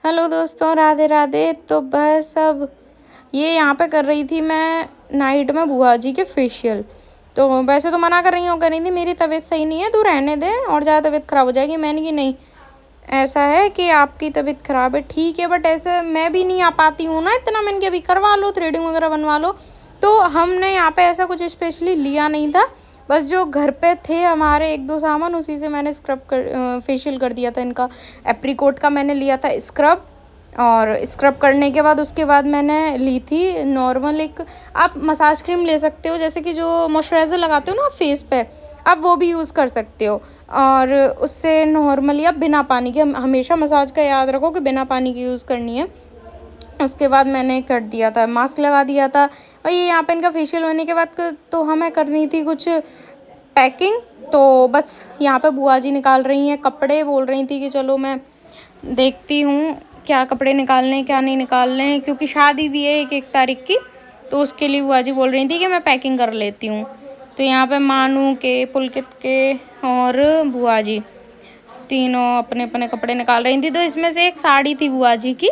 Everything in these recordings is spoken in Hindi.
हेलो दोस्तों, राधे राधे। तो बस अब ये यहाँ पे कर रही थी मैं नाइट में बुआ जी के फेशियल। तो वैसे तो मना कर रही थी, मेरी तबीयत सही नहीं है, तू रहने दे और ज़्यादा तबीयत ख़राब हो जाएगी। मैंने कि नहीं, ऐसा है कि आपकी तबीयत ख़राब है ठीक है, बट ऐसे मैं भी नहीं आ पाती हूँ ना इतना। मैंने कि अभी करवा लो, थ्रेडिंग वगैरह बनवा लो। तो हमने यहाँ पे ऐसा कुछ स्पेशली लिया नहीं था, बस जो घर पे थे हमारे एक दो सामान, उसी से मैंने फेशियल कर दिया था इनका। एप्रीकोट का मैंने लिया था स्क्रब, और स्क्रब करने के बाद उसके बाद मैंने ली थी नॉर्मल एक, आप मसाज क्रीम ले सकते हो, जैसे कि जो मॉइस्चराइज़र लगाते हो ना आप फेस पे, आप वो भी यूज़ कर सकते हो। और उससे नॉर्मली आप बिना पानी के, हमेशा मसाज का याद रखो कि बिना पानी की यूज़ करनी है। उसके बाद मैंने कर दिया था, मास्क लगा दिया था। और ये यहाँ पे इनका फेशियल होने के बाद तो हमें करनी थी कुछ पैकिंग। तो बस यहाँ पे बुआ जी निकाल रही हैं कपड़े, बोल रही थी कि चलो मैं देखती हूँ क्या कपड़े निकालने हैं क्या नहीं निकालने हैं, क्योंकि शादी भी है 1 तारीख की। तो उसके लिए बुआ जी बोल रही थी कि मैं पैकिंग कर लेती हूँ। तो यहाँ पे मानू के, पुलकित के और बुआ जी तीनों अपने अपने कपड़े निकाल रही थी। तो इसमें से एक साड़ी थी बुआ जी की,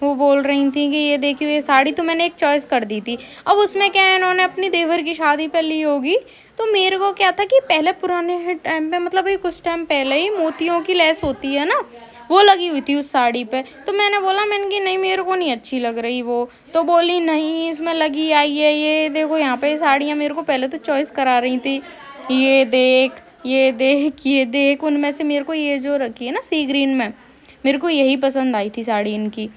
वो बोल रही थी कि ये देखियो ये साड़ी, तो मैंने एक चॉइस कर दी थी। अब उसमें क्या है, इन्होंने अपनी देवर की शादी पे ली होगी। तो मेरे को क्या था कि पहले पुराने टाइम पे, मतलब ये कुछ टाइम पहले ही मोतियों की लेस होती है ना, वो लगी हुई थी उस साड़ी पे। तो मैंने बोला, मैंने कि नहीं मेरे को नहीं अच्छी लग रही वो। तो बोली नहीं इसमें लगी आई है, ये देखो यहाँ पे साड़ियाँ मेरे को पहले तो चॉइस करा रही थी, ये देख ये देख ये देख, उनमें से मेरे को ये जो रखी है ना सी ग्रीन में, मेरे को यही पसंद आई थी साड़ी इनकी।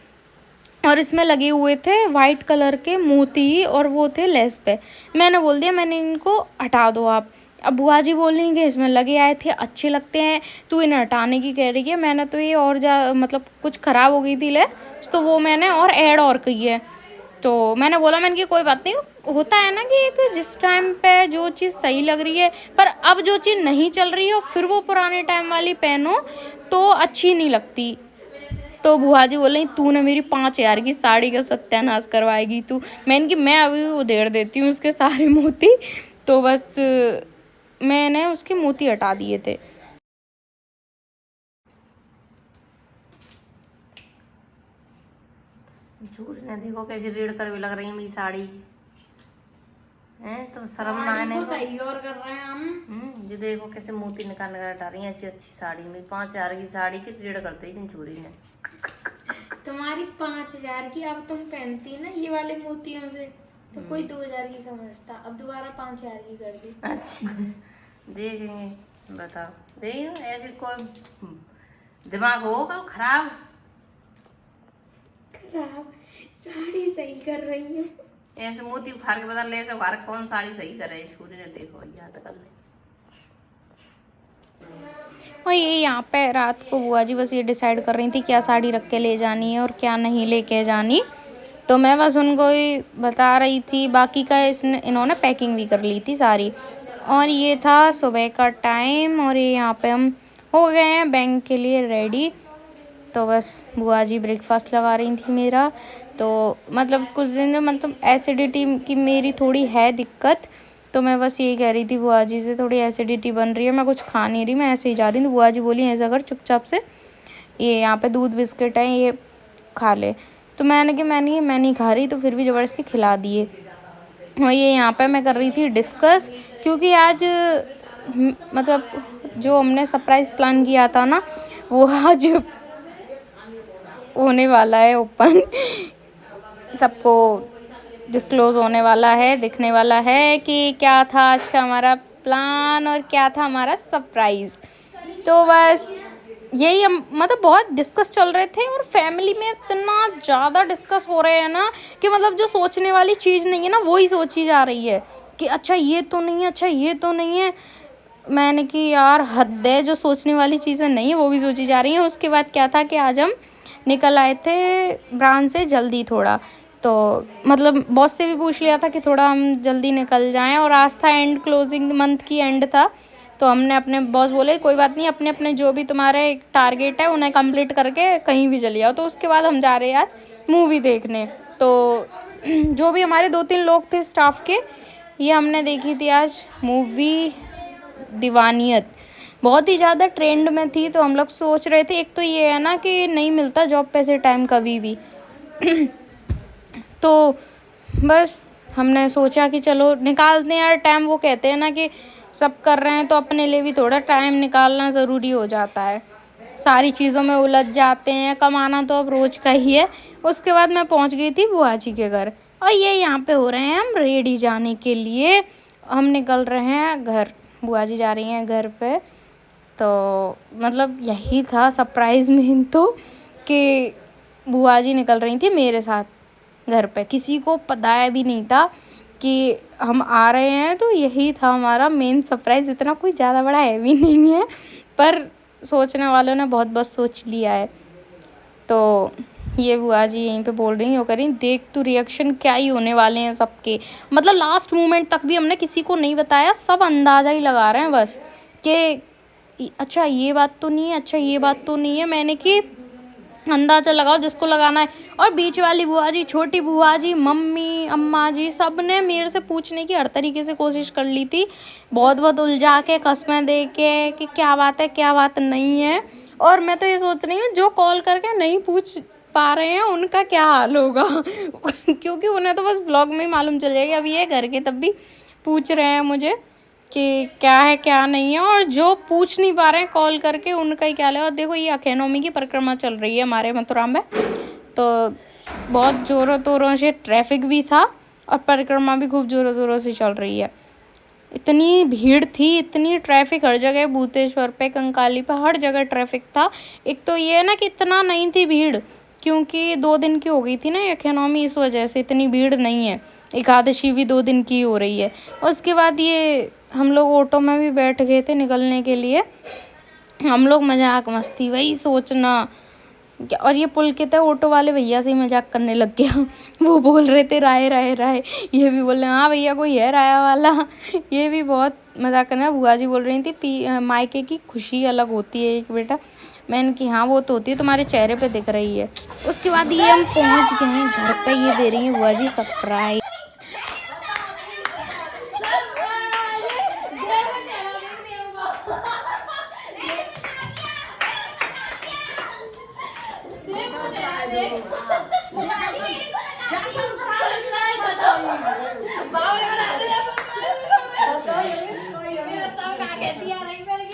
और इसमें लगे हुए थे वाइट कलर के मोती, और वो थे लेस पे। मैंने बोल दिया, मैंने इनको हटा दो आप। अब बुआ जी बोल रही कि इसमें लगे आए थे अच्छे लगते हैं, तू इन्हें हटाने की कह रही है। मैंने तो ये और मतलब कुछ ख़राब हो गई थी ले, तो वो मैंने और ऐड और की है। तो मैंने बोला, मैंने कि कोई बात नहीं, होता है ना कि एक जिस टाइम पे जो चीज़ सही लग रही है, पर अब जो चीज़ नहीं चल रही है और फिर वो पुराने टाइम वाली पहनो तो अच्छी नहीं लगती। तो बुआ जी बोल रही, तूने मेरी 5 हज़ार की साड़ी का सत्यानाश करवाएगी तू। मैंने कि मैं अभी उधेड़ देती हूँ उसके सारे मोती। तो बस मैंने उसके मोती हटा दिए थे। झूठ ने देखो कैसे रेड कर भी लग रही है मेरी साड़ी है, तो शर्म ना आने सही और कर रहे हैं हम। ये देखो कैसे मोती निकाल निकाल हटा रही है। ऐसी अच्छी साड़ी में 5 हज़ार की साड़ी की रेड करते ही चोरी ने। तुम्हारी 5 हज़ार की, अब तुम पहनती ना ये वाले मोतियों से, तो कोई 2 हज़ार की समझता, अब दोबारा 5 हज़ार की कर दी। अच्छा देखेंगे, बताओ देखियो ऐसे कोई दिमाग होगा खराब। खराब साड़ी सही कर रही है। ऐसे मोती उखाड़ के बता ले, ऐसे उखाड़ के कौन साड़ी सही करे छुरी ने, देखो याद कर ले। और ये यहाँ पे रात को बुआ जी बस ये डिसाइड कर रही थी क्या साड़ी रख के ले जानी है और क्या नहीं लेके जानी। तो मैं बस उनको ही बता रही थी, बाकी का इन्होंने पैकिंग भी कर ली थी सारी। और ये था सुबह का टाइम, और ये यहाँ पे हम हो गए हैं बैंक के लिए रेडी। तो बस बुआ जी ब्रेकफास्ट लगा रही थी मेरा। तो मतलब कुछ दिन मतलब एसिडिटी की मेरी थोड़ी है दिक्कत, तो मैं बस यही कह रही थी बुआ जी से, थोड़ी एसिडिटी बन रही है, मैं कुछ खा नहीं रही, मैं ऐसे ही जा रही हूँ। तो बुआ जी बोली ऐसा कर चुपचाप से, ये यहाँ पे दूध बिस्किट है ये खा ले। तो मैंने कि मैं नहीं खा रही, तो फिर भी ज़बरदस्ती खिला दिए। और ये यहाँ पे मैं कर रही थी डिस्कस, क्योंकि आज मतलब जो हमने सरप्राइज़ प्लान किया था ना, वो आज होने वाला है ओपन, सबको डिस्क्लोज़ होने वाला है, दिखने वाला है कि क्या था आज का हमारा प्लान और क्या था हमारा सरप्राइज़। तो बस यही हम मतलब बहुत डिस्कस चल रहे थे, और फैमिली में इतना ज़्यादा डिस्कस हो रहे हैं ना कि मतलब जो सोचने वाली चीज़ नहीं है ना वही सोची जा रही है कि अच्छा ये तो नहीं है, अच्छा ये तो नहीं है। मैंने कि यार हद है, जो सोचने वाली चीज़ें नहीं है वो भी सोची जा रही हैं। उसके बाद क्या था कि आज हम निकल आए थे ब्रांच से जल्दी थोड़ा, तो मतलब बॉस से भी पूछ लिया था कि थोड़ा हम जल्दी निकल जाएं, और आज था एंड, क्लोजिंग मंथ की एंड था। तो हमने अपने बॉस बोले कोई बात नहीं, अपने अपने जो भी तुम्हारे टारगेट है उन्हें कंप्लीट करके कहीं भी चले जाओ। तो उसके बाद हम जा रहे हैं आज मूवी देखने। तो जो भी हमारे 2-3 लोग थे स्टाफ के, ये हमने देखी थी आज मूवी दीवानियत। बहुत ही ज़्यादा ट्रेंड में थी। तो हम लोग सोच रहे थे, एक तो ये है ना कि नहीं मिलता जॉब पे से टाइम कभी भी तो बस हमने सोचा कि चलो निकालते हैं यार टाइम। वो कहते हैं ना कि सब कर रहे हैं तो अपने लिए भी थोड़ा टाइम निकालना ज़रूरी हो जाता है। सारी चीज़ों में उलझ जाते हैं, कमाना तो अब रोज़ का ही है। उसके बाद मैं पहुंच गई थी बुआ जी के घर, और ये यहाँ पे हो रहे हैं हम रेडी जाने के लिए। हम निकल रहे हैं घर, बुआ जी जा रही हैं घर पे। तो मतलब यही था सरप्राइज़ मेन तो, कि बुआ जी निकल रही थी मेरे साथ घर पे। किसी को पता भी नहीं था कि हम आ रहे हैं। तो यही था हमारा मेन सरप्राइज़। इतना कोई ज़्यादा बड़ा है भी नहीं है, पर सोचने वालों ने बहुत बहुत सोच लिया है। तो ये बुआ जी यहीं पे बोल रही हैं, वो कह रही देख तू रिएक्शन क्या ही होने वाले हैं सबके। मतलब लास्ट मोमेंट तक भी हमने किसी को नहीं बताया, सब अंदाज़ा ही लगा रहे हैं बस कि अच्छा ये बात तो नहीं है, अच्छा ये बात तो नहीं है। मैंने कि अंदाज़ा लगाओ जिसको लगाना है। और बीच वाली बुआ जी, छोटी बुआ जी, मम्मी, अम्मा जी, सब ने मेरे से पूछने की हर तरीके से कोशिश कर ली थी, बहुत बहुत उलझा के, कस्में दे के कि क्या बात है क्या बात नहीं है। और मैं तो ये सोच रही हूँ जो कॉल करके नहीं पूछ पा रहे हैं उनका क्या हाल होगा क्योंकि उन्हें तो बस ब्लॉग में ही मालूम चल जाएगा। अभी ये घर के तब भी पूछ रहे हैं मुझे कि क्या है क्या नहीं है, और जो पूछ नहीं पा रहे हैं कॉल करके उनका ही क्या है। और देखो ये अखेनोमी की परिक्रमा चल रही है हमारे मथुरा में, तो बहुत ज़ोरों तोरों से ट्रैफिक भी था और परिक्रमा भी खूब ज़ोरों तोरों से चल रही है। इतनी भीड़ थी, इतनी ट्रैफिक हर जगह, भूतेश्वर पे, कंकाली पे, हर जगह ट्रैफिक था। एक तो ये है ना कि इतना नहीं थी भीड़, क्योंकि 2 दिन की हो गई थी ना इकोनॉमी, इस वजह से इतनी भीड़ नहीं है। एकादशी भी 2 दिन की हो रही है। उसके बाद ये हम लोग ऑटो में भी बैठ गए थे निकलने के लिए। हम लोग मजाक मस्ती वही सोचना, और ये पुलकित है ऑटो वाले भैया से ही मजाक करने लग गया वो बोल रहे थे राय राय राय, ये भी बोल रहे हाँ भैया कोई है राया वाला ये भी बहुत मजाक करना। बुआ जी बोल रही थी मायके की खुशी अलग होती है एक बेटा। मैंने कि हाँ वो तो होती है, तुम्हारे चेहरे पे दिख रही है। उसके बाद ये हम पहुंच गए हैं घर पे, ये दे रही है बुआ जी सरप्राइज।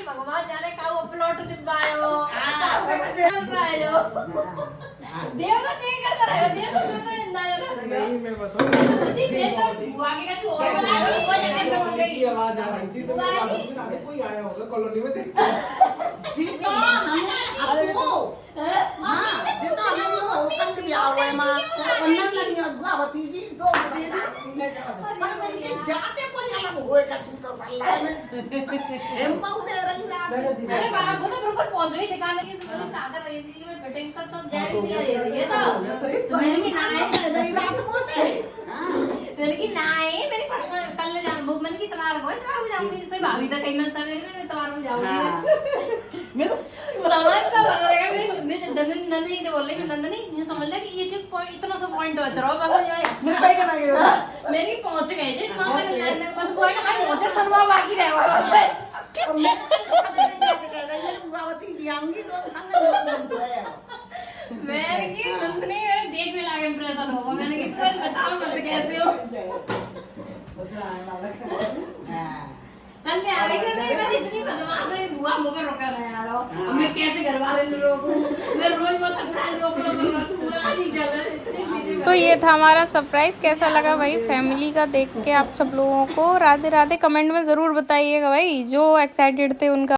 भगवान जाने का वो प्लॉट दिखायो देव तो नहीं करता रहे, देव तो इंतजार नहीं मैं बताऊं सोची देव तो बुआ के का तू और बना दो, वो जाके कर गई की आवाज आ रही थी तो मैं आगे कोई आया होगा कॉलोनी में देख सीता हमने आपको हां जितना हमने वो कंद भी आवे मां कन्नन लगी अगवा भतीजी दो पर मैंने जाते कोई अलग होए का तू तो सल्ला में हम पाऊ दे रही रात अरे बाबा वो तो बिल्कुल पहुंच गई ठिकाने की। बोली का कर रही थी मैं बेटे तक तो जा रही थी ये तो मैंने कि ना है रात होते मैंने कि ना है मेरी पर्सनल कल ले जाऊं मैंने कि तवार को जाऊंगी सही भाभी तक कहीं मैं सवेरे मैंने तवार को जाऊंगी मेरे समझता मैं नंदनी तो बोल रही नंदनी ये समझ ले कि एक पॉइंट इतना सा पॉइंट बच रहा बस जो है मैं कहीं का गया मैं भी पहुंच गए थे कहां तक जाने बस कोई ना भाई होते सरवा बाकी रहे बस मैं बुआ भतीजी आऊंगी तो संग जो है मैं कि नंदनी मेरे देख में लागे इंप्रेशन होगा। मैंने कि तुम बताओ मत कैसे हो कल आ रही थी मैं इतनी बदमाश है बुआ मुझे रोका ना यार अब मैं कैसे घर वाले रोकूं मैं रोज वो सरप्राइज रोक बुआ नहीं चल रही। तो ये था हमारा सरप्राइज़। कैसा लगा भाई फैमिली का देख के आप सब लोगों को? राधे राधे कमेंट में ज़रूर बताइएगा भाई, जो एक्साइटेड थे उनका।